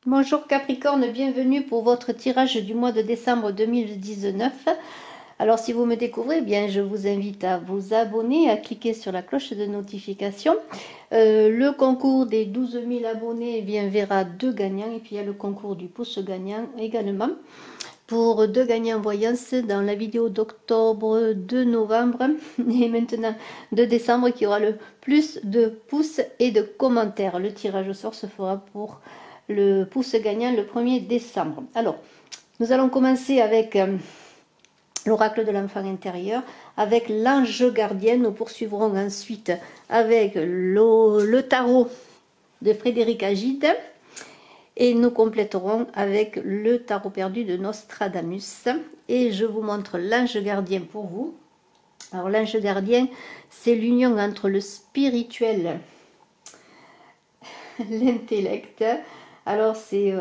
Bonjour Capricorne, bienvenue pour votre tirage du mois de décembre 2019. Alors si vous me découvrez, eh bien je vous invite à vous abonner, à cliquer sur la cloche de notification. Le concours des 12 000 abonnés verra deux gagnants et puis il y a le concours du pouce gagnant également. Pour deux gagnants voyance dans la vidéo d'octobre, de novembre et maintenant de décembre qui aura le plus de pouces et de commentaires. Le tirage au sort se fera pour le pouce gagnant le 1er décembre. Alors, nous allons commencer avec l'oracle de l'enfant intérieur, avec l'ange gardien. Nous poursuivrons ensuite avec le tarot de Frédéric Agide. Et nous compléterons avec le tarot perdu de Nostradamus. Et je vous montre l'ange gardien pour vous. Alors l'ange gardien, c'est l'union entre le spirituel, l'intellect. Alors c'est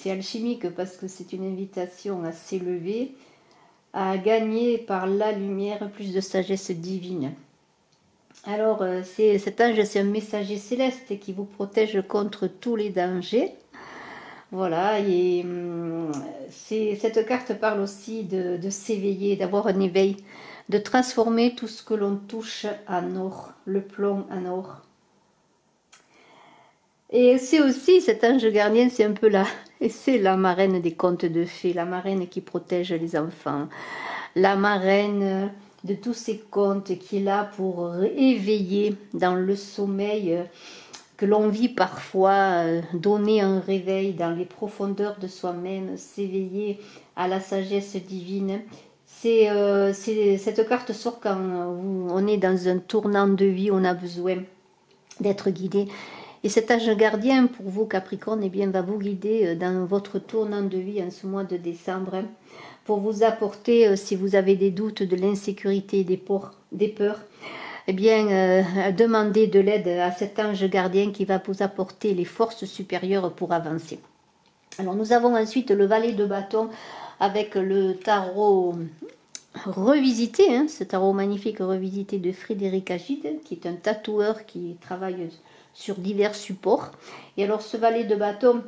alchimique parce que c'est une invitation à s'élever, à gagner par la lumière plus de sagesse divine. Alors cet ange, c'est un messager céleste qui vous protège contre tous les dangers. Voilà, et cette carte parle aussi de s'éveiller, d'avoir un éveil, de transformer tout ce que l'on touche en or, le plomb en or. Et c'est aussi, cet ange gardien, c'est un peu là, et c'est la marraine des contes de fées, la marraine qui protège les enfants, la marraine de tous ces contes qui est là pour éveiller dans le sommeil que l'on vit parfois, donner un réveil dans les profondeurs de soi-même, s'éveiller à la sagesse divine. Cette carte sort quand on est dans un tournant de vie, on a besoin d'être guidé. Et cet ange gardien, pour vous Capricorne, eh bien, va vous guider dans votre tournant de vie en ce mois de décembre, pour vous apporter, si vous avez des doutes, de l'insécurité, des peurs, eh bien, demandez de l'aide à cet ange gardien qui va vous apporter les forces supérieures pour avancer. Alors, nous avons ensuite le valet de bâton avec le tarot revisité, ce tarot magnifique revisité de Frédéric Agide, qui est un tatoueur qui travaille sur divers supports. Et alors, ce valet de bâton,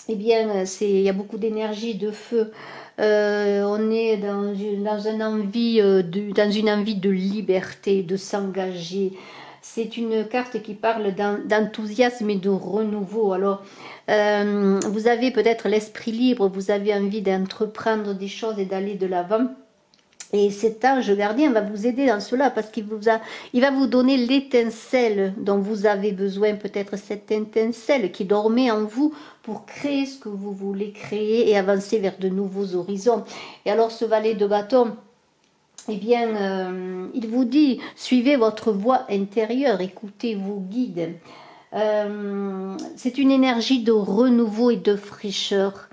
eh bien, il y a beaucoup d'énergie, de feu. On est dans une envie de liberté, de s'engager. C'est une carte qui parle d'enthousiasme et de renouveau. Alors, vous avez peut-être l'esprit libre, vous avez envie d'entreprendre des choses et d'aller de l'avant. Et cet ange gardien va vous aider dans cela parce qu'il va vous donner l'étincelle dont vous avez besoin, peut-être cette étincelle qui dormait en vous pour créer ce que vous voulez créer et avancer vers de nouveaux horizons. Et alors ce valet de bâton, eh bien, il vous dit, suivez votre voix intérieure, écoutez vos guides. C'est une énergie de renouveau et de fraîcheur.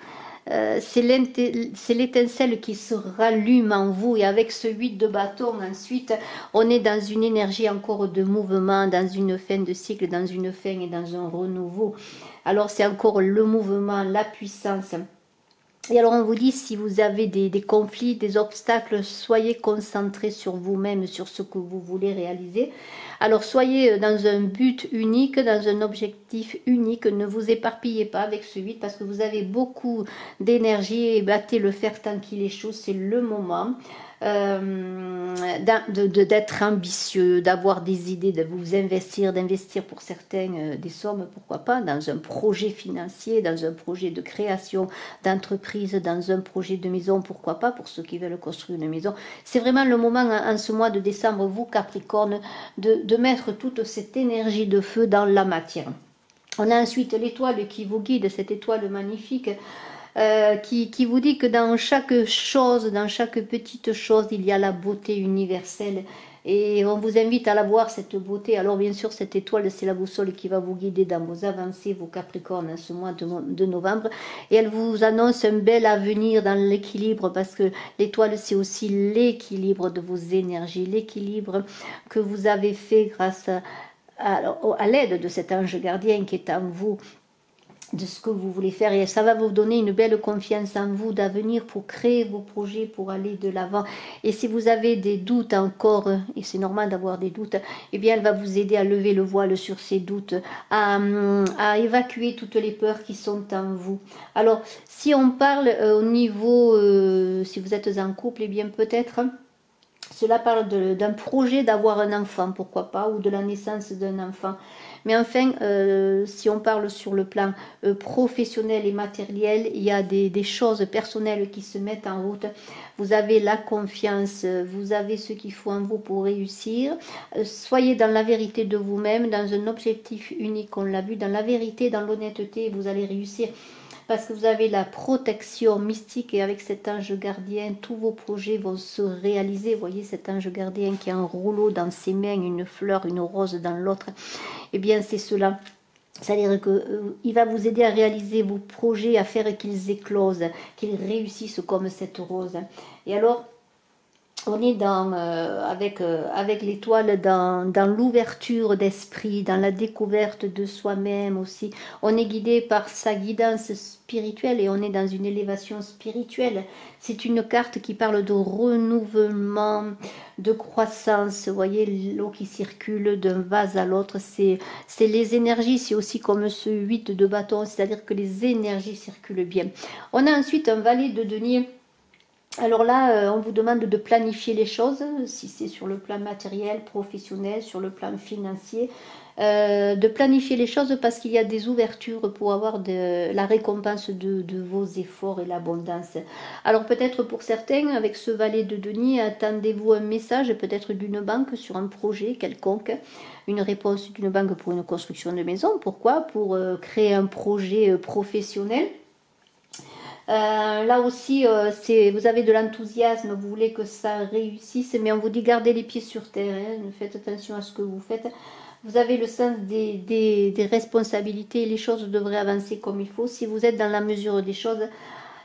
C'est l'étincelle qui se rallume en vous et avec ce 8 de bâton ensuite on est dans une énergie encore de mouvement, dans une fin de cycle, dans une fin et dans un renouveau. Alors c'est encore le mouvement, la puissance. Et alors on vous dit, si vous avez des conflits, des obstacles, soyez concentrés sur vous-même, sur ce que vous voulez réaliser. Alors soyez dans un but unique, dans un objectif unique, ne vous éparpillez pas avec ce 8 parce que vous avez beaucoup d'énergie et battez le fer tant qu'il est chaud, c'est le moment. D'être ambitieux, d'avoir des idées, de vous investir, d'investir pour certains des sommes, pourquoi pas, dans un projet financier, dans un projet de création d'entreprise, dans un projet de maison, pourquoi pas, pour ceux qui veulent construire une maison. C'est vraiment le moment en ce mois de décembre, vous Capricorne, de mettre toute cette énergie de feu dans la matière. On a ensuite l'étoile qui vous guide, cette étoile magnifique, qui vous dit que dans chaque chose, dans chaque petite chose, il y a la beauté universelle. Et on vous invite à la voir, cette beauté. Alors bien sûr, cette étoile, c'est la boussole qui va vous guider dans vos avancées, vos Capricornes, ce mois de novembre. Et elle vous annonce un bel avenir dans l'équilibre, parce que l'étoile, c'est aussi l'équilibre de vos énergies, l'équilibre que vous avez fait grâce à l'aide de cet ange gardien qui est en vous. de ce que vous voulez faire, et ça va vous donner une belle confiance en vous d'avenir pour créer vos projets, pour aller de l'avant. Et si vous avez des doutes encore, et c'est normal d'avoir des doutes, eh bien elle va vous aider à lever le voile sur ces doutes, à évacuer toutes les peurs qui sont en vous. Alors si on parle au niveau, si vous êtes en couple, eh bien peut-être cela parle d'un projet d'avoir un enfant, pourquoi pas, ou de la naissance d'un enfant. Mais enfin, si on parle sur le plan professionnel et matériel, il y a des choses personnelles qui se mettent en route. Vous avez la confiance, vous avez ce qu'il faut en vous pour réussir. Soyez dans la vérité de vous-même, dans un objectif unique, on l'a vu, dans la vérité, dans l'honnêteté, vous allez réussir. Parce que vous avez la protection mystique, et avec cet ange gardien, tous vos projets vont se réaliser. Vous voyez cet ange gardien qui a un rouleau dans ses mains, une fleur, une rose dans l'autre. Eh bien, c'est cela. C'est-à-dire qu'il va vous aider à réaliser vos projets, à faire qu'ils éclosent, qu'ils réussissent comme cette rose. Et alors, on est avec l'étoile dans l'ouverture d'esprit, dans la découverte de soi-même aussi. On est guidé par sa guidance spirituelle et on est dans une élévation spirituelle. C'est une carte qui parle de renouvellement, de croissance. Vous voyez l'eau qui circule d'un vase à l'autre. C'est les énergies, c'est aussi comme ce 8 de bâton, c'est-à-dire que les énergies circulent bien. On a ensuite un valet de denier. Alors là, on vous demande de planifier les choses, si c'est sur le plan matériel, professionnel, sur le plan financier, de planifier les choses parce qu'il y a des ouvertures pour avoir la récompense de vos efforts et l'abondance. Alors peut-être pour certains, avec ce valet de denier, attendez-vous un message peut-être d'une banque sur un projet quelconque, une réponse d'une banque pour une construction de maison, pourquoi? Pour créer un projet professionnel. Là aussi, vous avez de l'enthousiasme, vous voulez que ça réussisse, mais on vous dit gardez les pieds sur terre, hein, faites attention à ce que vous faites. Vous avez le sens des responsabilités, les choses devraient avancer comme il faut, si vous êtes dans la mesure des choses,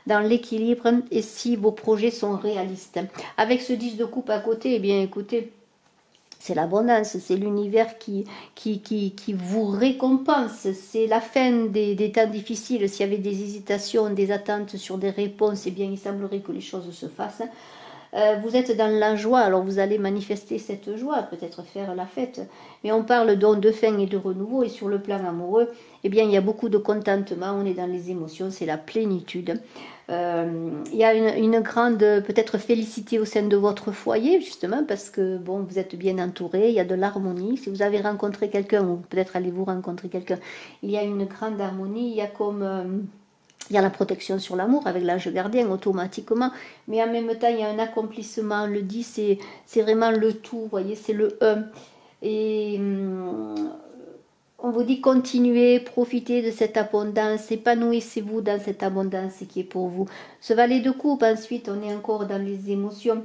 dans l'équilibre, et si vos projets sont réalistes. Avec ce 10 de coupe à côté, eh bien écoutez, c'est l'abondance, c'est l'univers qui vous récompense. C'est la fin des temps difficiles. S'il y avait des hésitations, des attentes sur des réponses, eh bien, il semblerait que les choses se fassent. Vous êtes dans la joie, alors vous allez manifester cette joie, peut-être faire la fête. Mais on parle donc de fin et de renouveau, et sur le plan amoureux, eh bien, il y a beaucoup de contentement, on est dans les émotions, c'est la plénitude. Il y a une grande peut-être félicité au sein de votre foyer, justement, parce que bon, vous êtes bien entouré, il y a de l'harmonie. Si vous avez rencontré quelqu'un, ou peut-être allez-vous rencontrer quelqu'un, il y a une grande harmonie, il y a comme... il y a la protection sur l'amour avec l'ange gardien automatiquement, mais en même temps il y a un accomplissement. Le 10 c'est vraiment le tout, vous voyez, c'est le 1. Et on vous dit continuez, profitez de cette abondance, épanouissez-vous dans cette abondance qui est pour vous. Ce valet de coupe, ensuite on est encore dans les émotions.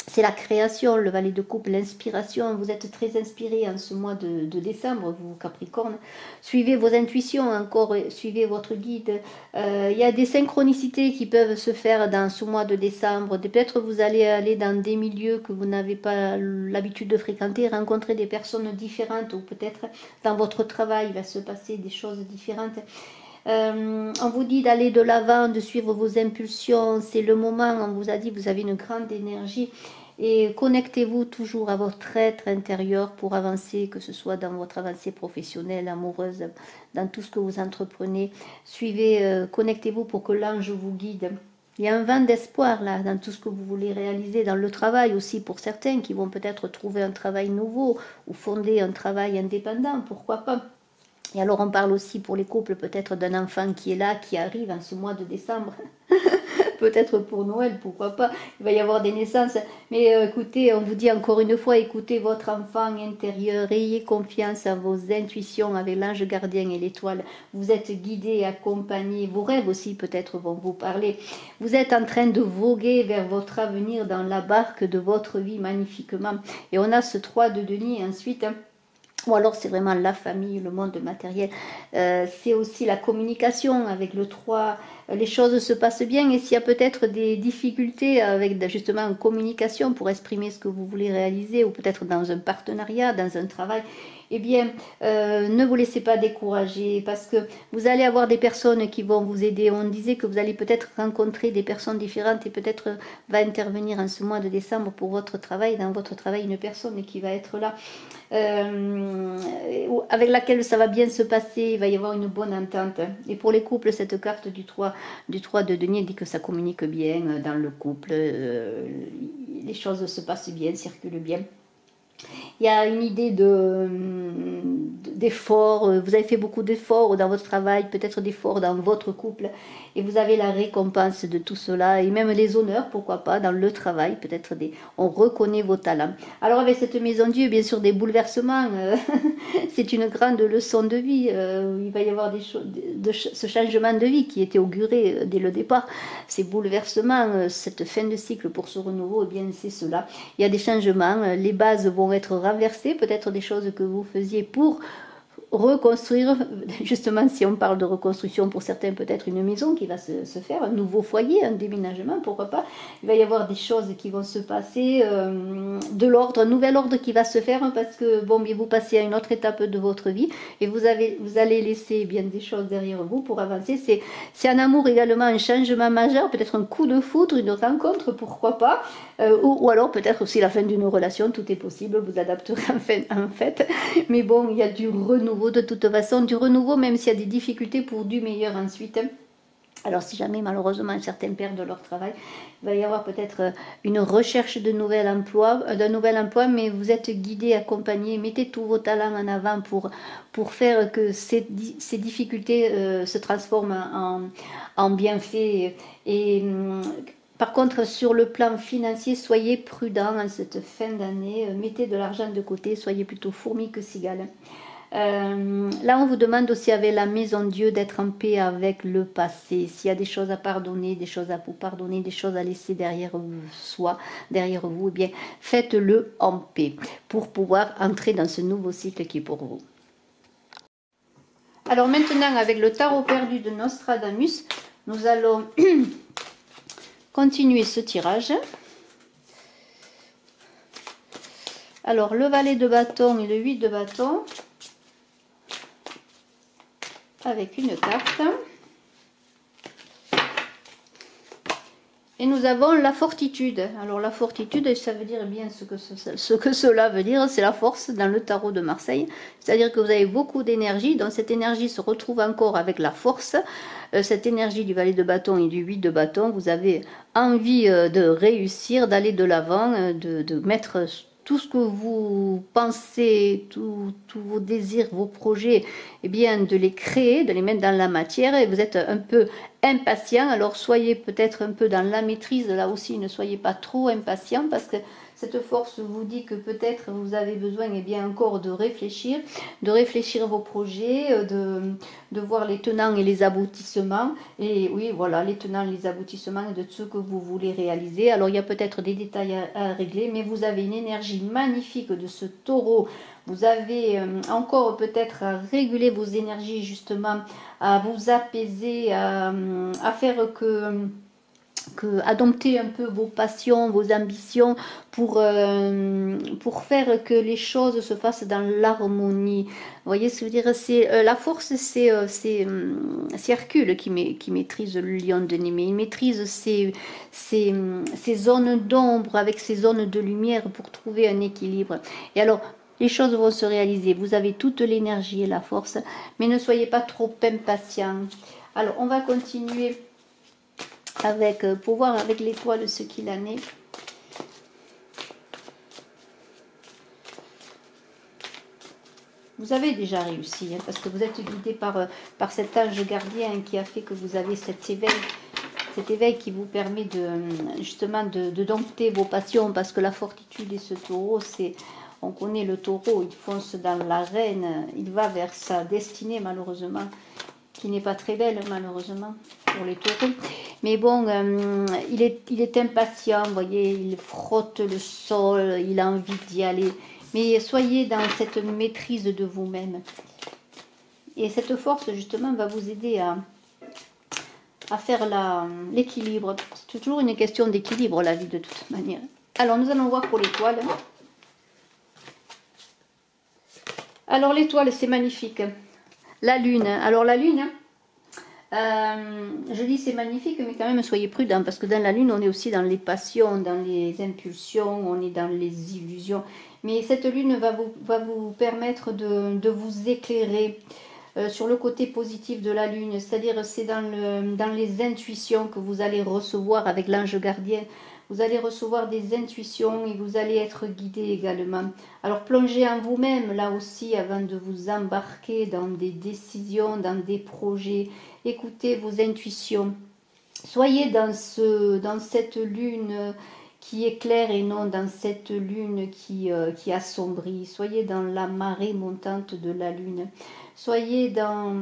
C'est la création, le valet de coupe, l'inspiration. Vous êtes très inspiré en ce mois de décembre, vous Capricorne. Suivez vos intuitions encore, suivez votre guide. Il y a des synchronicités qui peuvent se faire dans ce mois de décembre. Peut-être vous allez aller dans des milieux que vous n'avez pas l'habitude de fréquenter, rencontrer des personnes différentes, ou peut-être dans votre travail il va se passer des choses différentes. On vous dit d'aller de l'avant, de suivre vos impulsions, c'est le moment. On vous a dit vous avez une grande énergie, et connectez-vous toujours à votre être intérieur pour avancer, que ce soit dans votre avancée professionnelle, amoureuse, dans tout ce que vous entreprenez. Suivez, connectez-vous pour que l'ange vous guide. Il y a un vent d'espoir là dans tout ce que vous voulez réaliser, dans le travail aussi pour certains qui vont peut-être trouver un travail nouveau ou fonder un travail indépendant, pourquoi pas. Et alors on parle aussi pour les couples peut-être d'un enfant qui est là, qui arrive en ce mois de décembre. Peut-être pour Noël, pourquoi pas. Il va y avoir des naissances. Mais écoutez, on vous dit encore une fois, écoutez votre enfant intérieur, ayez confiance en vos intuitions avec l'ange gardien et l'étoile. Vous êtes guidés, accompagnés. Vos rêves aussi peut-être vont vous parler. Vous êtes en train de voguer vers votre avenir dans la barque de votre vie magnifiquement. Et on a ce 3 de denier ensuite. ou alors c'est vraiment la famille, le monde matériel. C'est aussi la communication avec le 3. Les choses se passent bien, et s'il y a peut-être des difficultés avec justement en communication pour exprimer ce que vous voulez réaliser, ou peut-être dans un partenariat, dans un travail, eh bien, ne vous laissez pas décourager, parce que vous allez avoir des personnes qui vont vous aider. On disait que vous allez peut-être rencontrer des personnes différentes, et peut-être va intervenir en ce mois de décembre pour votre travail, dans votre travail, une personne qui va être là, avec laquelle ça va bien se passer, il va y avoir une bonne entente. Et pour les couples, cette carte du 3 de denier dit que ça communique bien dans le couple, les choses se passent bien, circulent bien. Il y a une idée d'effort, vous avez fait beaucoup d'efforts dans votre travail, peut-être d'efforts dans votre couple, et vous avez la récompense de tout cela, et même les honneurs, pourquoi pas, dans le travail, peut-être on reconnaît vos talents. Alors avec cette maison Dieu, bien sûr, des bouleversements, c'est une grande leçon de vie, il va y avoir ce changement de vie qui était auguré dès le départ, ces bouleversements, cette fin de cycle pour ce renouveau, eh bien c'est cela. Il y a des changements, les bases vont être renversées, peut-être des choses que vous faisiez pour reconstruire, justement si on parle de reconstruction pour certains, peut-être une maison qui va se faire, un nouveau foyer, un déménagement, pourquoi pas. Il va y avoir des choses qui vont se passer, de l'ordre, un nouvel ordre qui va se faire, parce que bon, bien, vous passez à une autre étape de votre vie, et vous allez laisser bien des choses derrière vous pour avancer. C'est un amour également, un changement majeur, peut-être un coup de foudre, une rencontre, pourquoi pas, ou alors peut-être aussi la fin d'une relation, tout est possible, vous adapterez en fait, mais bon, il y a du renouveau de toute façon, du renouveau, même s'il y a des difficultés, pour du meilleur ensuite. Alors si jamais malheureusement certains perdent leur travail, il va y avoir peut-être une recherche d'un nouvel emploi, mais vous êtes guidé, accompagné, mettez tous vos talents en avant pour faire que ces difficultés se transforment en bienfaits. Et par contre, sur le plan financier, soyez prudent en cette fin d'année, mettez de l'argent de côté, soyez plutôt fourmi que cigale. Là, on vous demande aussi avec la maison Dieu d'être en paix avec le passé. S'il y a des choses à pardonner, des choses à vous pardonner, des choses à laisser derrière vous, eh bien, faites-le en paix pour pouvoir entrer dans ce nouveau cycle qui est pour vous. Alors maintenant, avec le tarot perdu de Nostradamus, nous allons continuer ce tirage. Alors, le valet de bâton et le 8 de bâton, avec une carte. Et nous avons la fortitude. Alors la fortitude, ça veut dire bien ce que cela veut dire, c'est la force dans le tarot de Marseille. C'est-à-dire que vous avez beaucoup d'énergie, donc cette énergie se retrouve encore avec la force. Cette énergie du valet de bâton et du 8 de bâton, vous avez envie de réussir, d'aller de l'avant, de mettre tout ce que vous pensez, tous vos désirs, vos projets, eh bien de les créer, de les mettre dans la matière, et vous êtes un peu impatient. Alors soyez peut-être un peu dans la maîtrise, là aussi ne soyez pas trop impatient, parce que cette force vous dit que peut-être vous avez besoin, eh bien, encore de réfléchir vos projets, de voir les tenants et les aboutissements. Et oui, voilà, les tenants et les aboutissements de ce que vous voulez réaliser. Alors, il y a peut-être des détails à régler, mais vous avez une énergie magnifique de ce taureau. Vous avez encore peut-être à réguler vos énergies, justement, à vous apaiser, à faire à dompter un peu vos passions, vos ambitions pour faire que les choses se fassent dans l'harmonie. Vous voyez ce que je veux dire, c'est la force, c'est Hercule qui maîtrise le lion de Némée. Il maîtrise ces zones d'ombre avec ces zones de lumière pour trouver un équilibre. Et alors, les choses vont se réaliser. Vous avez toute l'énergie et la force, mais ne soyez pas trop impatient. Alors, on va continuer pour voir avec l'étoile ce qu'il en est. Vous avez déjà réussi, hein, parce que vous êtes guidé par cet ange gardien qui a fait que vous avez cet éveil qui vous permet justement de dompter vos passions, parce que la fortitude et ce taureau, on connaît le taureau, il fonce dans l'arène, il va vers sa destinée malheureusement, qui n'est pas très belle malheureusement pour les taureaux. Mais bon, il est impatient, vous voyez, il frotte le sol, il a envie d'y aller. Mais soyez dans cette maîtrise de vous-même. Et cette force, justement, va vous aider à faire l'équilibre. C'est toujours une question d'équilibre, la vie, de toute manière. Alors, nous allons voir pour l'étoile. Alors, l'étoile, c'est magnifique. La lune. Alors, la lune, je dis c'est magnifique, mais quand même, soyez prudents, parce que dans la lune, on est aussi dans les passions, dans les impulsions, on est dans les illusions. Mais cette lune va vous permettre de vous éclairer sur le côté positif de la lune, c'est-à-dire c'est dans les intuitions que vous allez recevoir avec l'ange gardien. Vous allez recevoir des intuitions et vous allez être guidé également. Alors plongez en vous-même là aussi avant de vous embarquer dans des décisions, dans des projets. Écoutez vos intuitions. Soyez dans cette lune qui éclaire et non dans cette lune qui assombrit. Soyez dans la marée montante de la lune. Soyez dans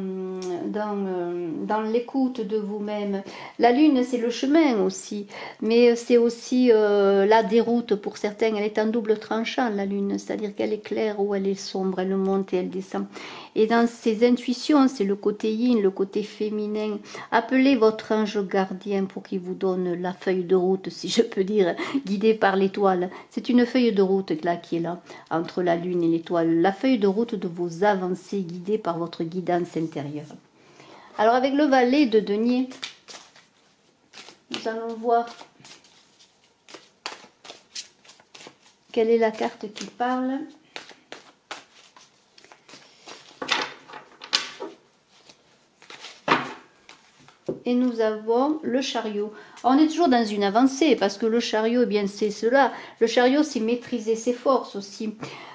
l'écoute de vous-même. La lune, c'est le chemin aussi, mais c'est aussi la déroute pour certains. Elle est en double tranchant, la lune, c'est-à-dire qu'elle est claire ou elle est sombre, elle monte et elle descend. Et dans ces intuitions, c'est le côté yin, le côté féminin. Appelez votre ange gardien pour qu'il vous donne la feuille de route, si je peux dire, guidée par l'étoile. C'est une feuille de route là qui est là, entre la lune et l'étoile. La feuille de route de vos avancées guidées par votre guidance intérieure. Alors avec le valet de denier, nous allons voir quelle est la carte qui parle. Et nous avons le chariot. On est toujours dans une avancée parce que le chariot, eh bien c'est cela. Le chariot, c'est maîtriser ses forces aussi.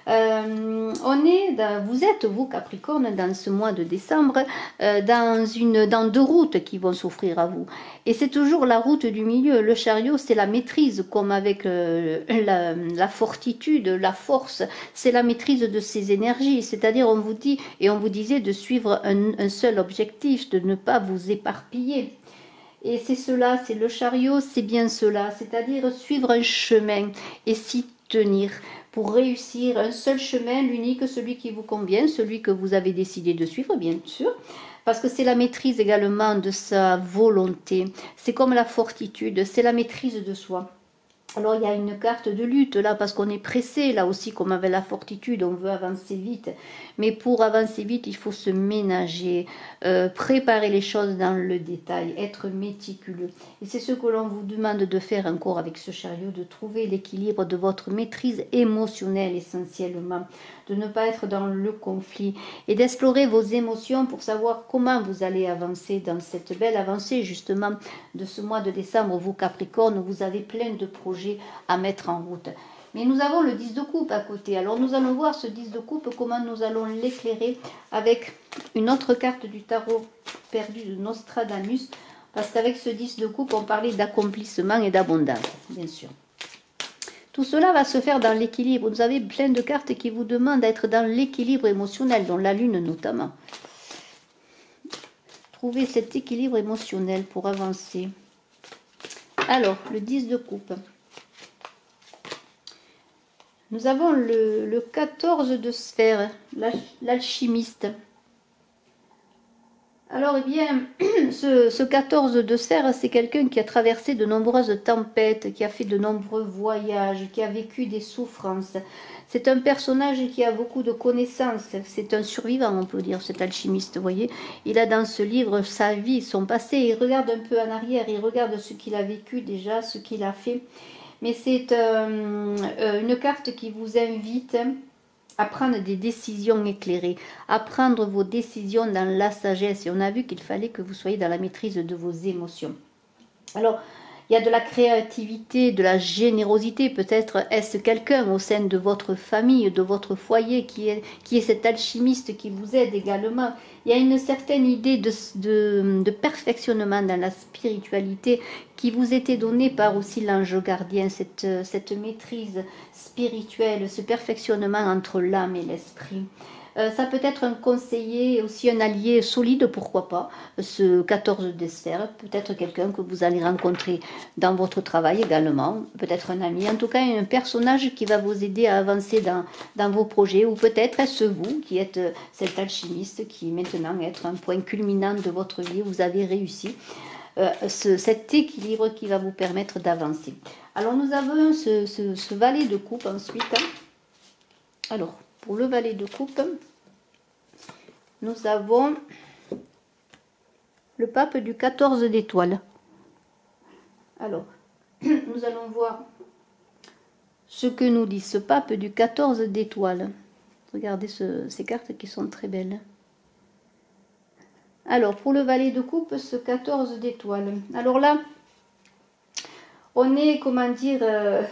Vous êtes, vous Capricorne, dans ce mois de décembre, dans deux routes qui vont s'offrir à vous. Et c'est toujours la route du milieu. Le chariot, c'est la maîtrise, comme avec la fortitude, la force. C'est la maîtrise de ses énergies. C'est-à-dire, on vous dit, et on vous disait de suivre un seul objectif, de ne pas vous éparpiller. Et c'est cela, c'est le chariot, c'est bien cela. C'est-à-dire suivre un chemin et s'y tenir. Pour réussir un seul chemin, l'unique, celui qui vous convient, celui que vous avez décidé de suivre, bien sûr, parce que c'est la maîtrise également de sa volonté. C'est comme la fortitude, c'est la maîtrise de soi. Alors il y a une carte de lutte là parce qu'on est pressé là aussi comme avec la fortitude, on veut avancer vite. Mais pour avancer vite il faut se ménager, préparer les choses dans le détail, être méticuleux. Et c'est ce que l'on vous demande de faire encore avec ce chariot, de trouver l'équilibre de votre maîtrise émotionnelle essentiellement, de ne pas être dans le conflit et d'explorer vos émotions pour savoir comment vous allez avancer dans cette belle avancée justement de ce mois de décembre. Vous Capricorne, vous avez plein de projets à mettre en route. Mais nous avons le 10 de coupe à côté. Alors nous allons voir ce 10 de coupe, comment nous allons l'éclairer avec une autre carte du tarot perdu de Nostradamus. Parce qu'avec ce 10 de coupe, on parlait d'accomplissement et d'abondance, bien sûr. Tout cela va se faire dans l'équilibre. Vous avez plein de cartes qui vous demandent d'être dans l'équilibre émotionnel, dont la lune notamment. Trouvez cet équilibre émotionnel pour avancer. Alors, le 10 de coupe. Nous avons le 14 de sphère, l'alchimiste. Alors, eh bien, ce 14 de sphère, c'est quelqu'un qui a traversé de nombreuses tempêtes, qui a fait de nombreux voyages, qui a vécu des souffrances. C'est un personnage qui a beaucoup de connaissances. C'est un survivant, on peut dire, cet alchimiste, vous voyez. Il a dans ce livre sa vie, son passé. Il regarde un peu en arrière, il regarde ce qu'il a vécu déjà, ce qu'il a fait. Mais c'est une carte qui vous invite à prendre des décisions éclairées, à prendre vos décisions dans la sagesse. Et on a vu qu'il fallait que vous soyez dans la maîtrise de vos émotions. Alors, il y a de la créativité, de la générosité. Peut-être est-ce quelqu'un au sein de votre famille, de votre foyer qui est cet alchimiste qui vous aide également. Il y a une certaine idée de perfectionnement dans la spiritualité qui vous était donnée par aussi l'ange gardien, cette maîtrise spirituelle, ce perfectionnement entre l'âme et l'esprit. Ça peut être un conseiller, aussi un allié solide, pourquoi pas, ce 14 de sphère, peut-être quelqu'un que vous allez rencontrer dans votre travail également, peut-être un ami, en tout cas un personnage qui va vous aider à avancer dans vos projets, ou peut-être est-ce vous qui êtes cet alchimiste qui maintenant est un point culminant de votre vie, vous avez réussi. Cet équilibre qui va vous permettre d'avancer. Alors nous avons ce valet de coupe ensuite. Alors pour le valet de coupe, nous avons le pape du 14 d'étoiles. Alors nous allons voir ce que nous dit ce pape du 14 d'étoiles. Regardez ces cartes qui sont très belles. Alors, pour le valet de coupe, ce 14 d'étoiles. Alors là, on est, comment dire,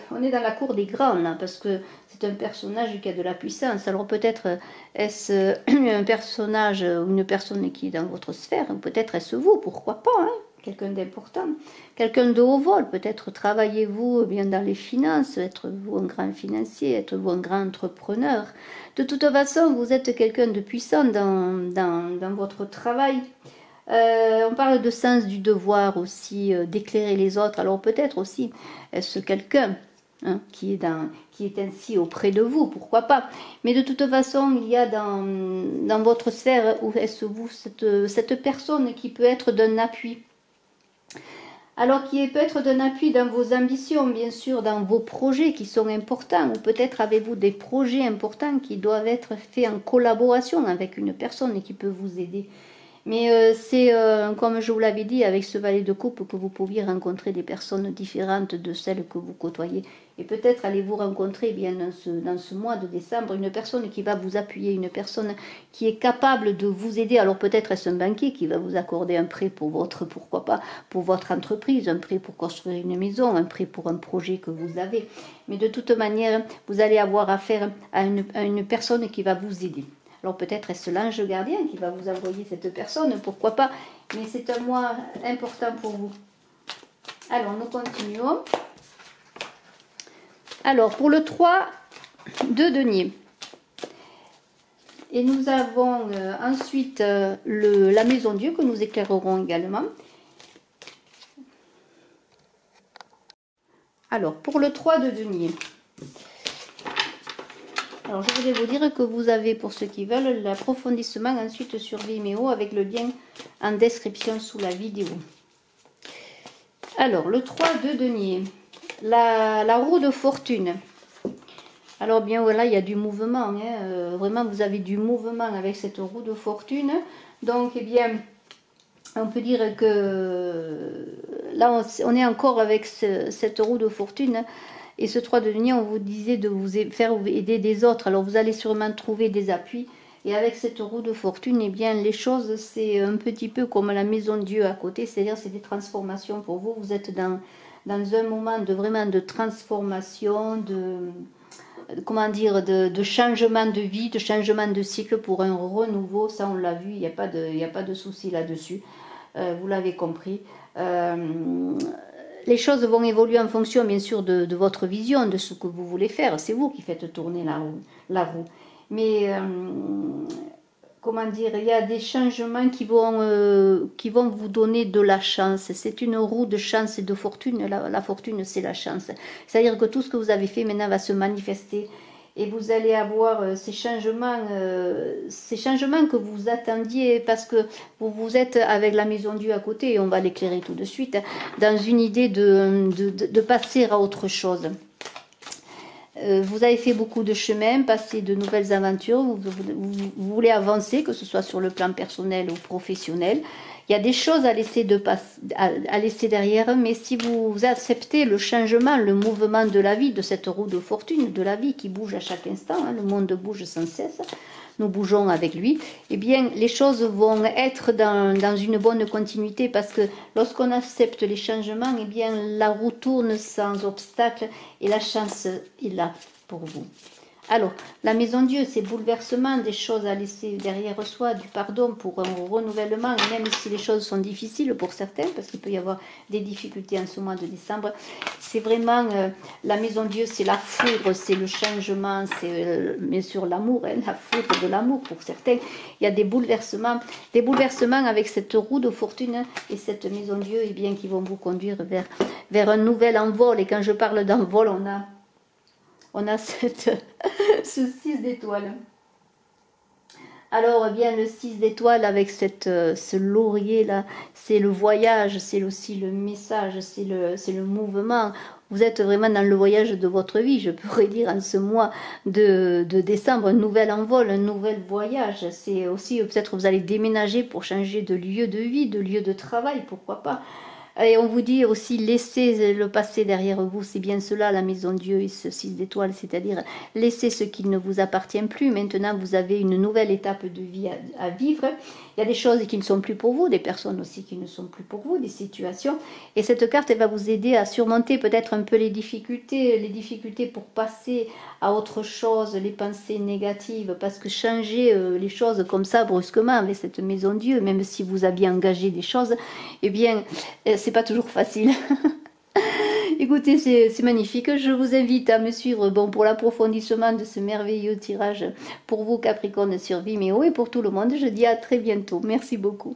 on est dans la cour des grands, là, parce que c'est un personnage qui a de la puissance. Alors peut-être est-ce un personnage ou une personne qui est dans votre sphère, ou peut-être est-ce vous, pourquoi pas, hein, quelqu'un d'important, quelqu'un de haut vol, peut-être travaillez-vous bien dans les finances, êtes-vous un grand financier, êtes-vous un grand entrepreneur. De toute façon, vous êtes quelqu'un de puissant dans votre travail. On parle de sens du devoir aussi, d'éclairer les autres. Alors peut-être aussi, est-ce quelqu'un qui est ainsi auprès de vous, pourquoi pas. Mais de toute façon, il y a dans votre sphère, où est-ce vous, cette personne qui peut être d'un appui. Alors qui peut être d'un appui dans vos ambitions, bien sûr, dans vos projets qui sont importants, ou peut-être avez-vous des projets importants qui doivent être faits en collaboration avec une personne qui peut vous aider. Mais c'est, comme je vous l'avais dit, avec ce valet de coupe que vous pouviez rencontrer des personnes différentes de celles que vous côtoyez. Et peut-être allez-vous rencontrer bien dans ce mois de décembre une personne qui va vous appuyer, une personne qui est capable de vous aider. Alors peut-être est-ce un banquier qui va vous accorder un prêt pourquoi pas, pour votre entreprise, un prêt pour construire une maison, un prêt pour un projet que vous avez. Mais de toute manière, vous allez avoir affaire à une personne qui va vous aider. Alors peut-être est-ce l'ange gardien qui va vous envoyer cette personne, pourquoi pas, mais c'est un mois important pour vous. Alors nous continuons. Alors pour le 3 de denier. Et nous avons ensuite la maison Dieu que nous éclairerons également. Alors pour le 3 de denier. Alors, je voulais vous dire que vous avez, pour ceux qui veulent, l'approfondissement ensuite sur Vimeo avec le lien en description sous la vidéo. Alors, le 3 de denier, la roue de fortune. Alors, bien voilà, il y a du mouvement. Hein, vraiment, vous avez du mouvement avec cette roue de fortune. Donc, eh bien, on peut dire que là, on est encore avec cette roue de fortune. Et ce 3 de denier, on vous disait de vous faire aider des autres. Alors vous allez sûrement trouver des appuis. Et avec cette roue de fortune, eh bien les choses, c'est un petit peu comme la maison de Dieu à côté. C'est-à-dire c'est des transformations pour vous. Vous êtes dans un moment vraiment de transformation, comment dire, de changement de vie, de changement de cycle pour un renouveau. Ça, on l'a vu, il n'y a pas de souci là-dessus. Vous l'avez compris. Les choses vont évoluer en fonction, bien sûr, de votre vision, de ce que vous voulez faire. C'est vous qui faites tourner la roue. Mais, comment dire, il y a des changements qui vont vous donner de la chance. C'est une roue de chance et de fortune. La fortune, c'est la chance. C'est-à-dire que tout ce que vous avez fait maintenant va se manifester. Et vous allez avoir ces changements que vous attendiez parce que vous êtes avec la maison Dieu à côté, et on va l'éclairer tout de suite, dans une idée de passer à autre chose. Vous avez fait beaucoup de chemin, passé de nouvelles aventures, vous voulez avancer, que ce soit sur le plan personnel ou professionnel. Il y a des choses à laisser derrière, mais si vous acceptez le changement, le mouvement de la vie, de cette roue de fortune, de la vie qui bouge à chaque instant, hein, le monde bouge sans cesse, nous bougeons avec lui, eh bien les choses vont être dans une bonne continuité, parce que lorsqu'on accepte les changements, eh bien la roue tourne sans obstacle et la chance est là pour vous. Alors, la maison Dieu, c'est bouleversement, des choses à laisser derrière soi, du pardon pour un renouvellement, et même si les choses sont difficiles pour certains, parce qu'il peut y avoir des difficultés en ce mois de décembre, c'est vraiment, la maison Dieu, c'est la foudre, c'est le changement, c'est bien sûr l'amour, hein, la foudre de l'amour pour certains. Il y a des bouleversements avec cette roue de fortune et cette maison Dieu, et bien, qui vont vous conduire vers un nouvel envol. Et quand je parle d'envol, on a ce 6 d'étoiles. Alors, bien, le 6 d'étoiles avec ce laurier-là, c'est le voyage, c'est aussi le message, c'est le mouvement. Vous êtes vraiment dans le voyage de votre vie, je pourrais dire, en ce mois de décembre, un nouvel envol, un nouvel voyage. C'est aussi, peut-être vous allez déménager pour changer de lieu de vie, de lieu de travail, pourquoi pas. Et on vous dit aussi, laissez le passé derrière vous, c'est bien cela, la maison Dieu et ce 6 d'étoiles, c'est-à-dire laissez ce qui ne vous appartient plus. Maintenant, vous avez une nouvelle étape de vie à vivre. Il y a des choses qui ne sont plus pour vous, des personnes aussi qui ne sont plus pour vous, des situations. Et cette carte, elle va vous aider à surmonter peut-être un peu les difficultés pour passer à autre chose, les pensées négatives, parce que changer les choses comme ça brusquement avec cette maison Dieu, même si vous aviez engagé des choses, eh bien, c'est pas toujours facile. Écoutez, c'est magnifique. Je vous invite à me suivre pour l'approfondissement de ce merveilleux tirage pour vous, Capricorne, sur Vimeo, et pour tout le monde. Je dis à très bientôt. Merci beaucoup.